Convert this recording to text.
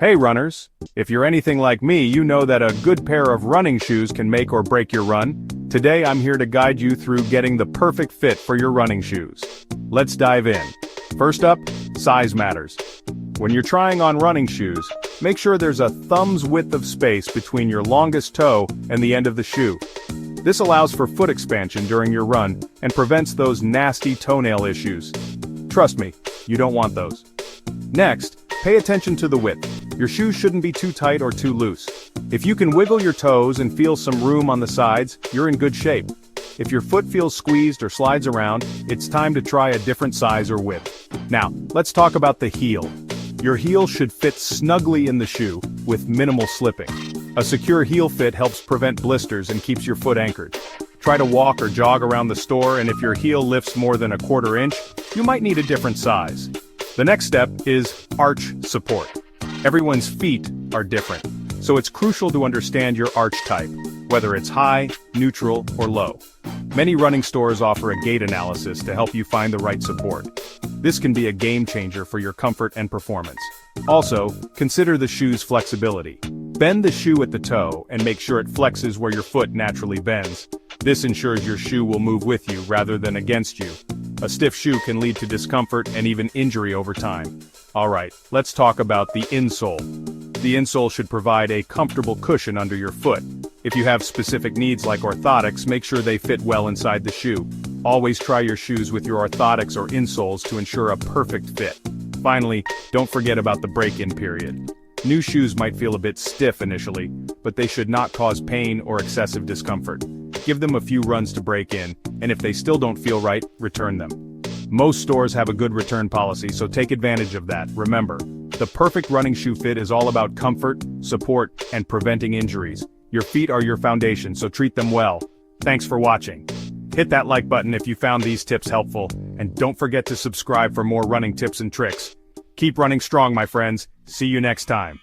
Hey runners! If you're anything like me, you know that a good pair of running shoes can make or break your run. Today I'm here to guide you through getting the perfect fit for your running shoes. Let's dive in. First up, size matters. When you're trying on running shoes, make sure there's a thumb's width of space between your longest toe and the end of the shoe. This allows for foot expansion during your run and prevents those nasty toenail issues. Trust me, you don't want those. Next, pay attention to the width. Your shoes shouldn't be too tight or too loose. If you can wiggle your toes and feel some room on the sides, you're in good shape. If your foot feels squeezed or slides around, it's time to try a different size or width. Now, let's talk about the heel. Your heel should fit snugly in the shoe, with minimal slipping. A secure heel fit helps prevent blisters and keeps your foot anchored. Try to walk or jog around the store, and if your heel lifts more than a quarter inch, you might need a different size. The next step is arch support. Everyone's feet are different, so it's crucial to understand your arch type, whether it's high, neutral, or low. Many running stores offer a gait analysis to help you find the right support. This can be a game changer for your comfort and performance. Also, consider the shoe's flexibility. Bend the shoe at the toe and make sure it flexes where your foot naturally bends. This ensures your shoe will move with you rather than against you. A stiff shoe can lead to discomfort and even injury over time. Alright, let's talk about the insole. The insole should provide a comfortable cushion under your foot. If you have specific needs like orthotics, make sure they fit well inside the shoe. Always try your shoes with your orthotics or insoles to ensure a perfect fit. Finally, don't forget about the break-in period. New shoes might feel a bit stiff initially, but they should not cause pain or excessive discomfort. Give them a few runs to break in, and if they still don't feel right, return them. Most stores have a good return policy, so take advantage of that. Remember, the perfect running shoe fit is all about comfort, support, and preventing injuries. Your feet are your foundation, so treat them well. Thanks for watching. Hit that like button if you found these tips helpful, and don't forget to subscribe for more running tips and tricks. Keep running strong, my friends. See you next time.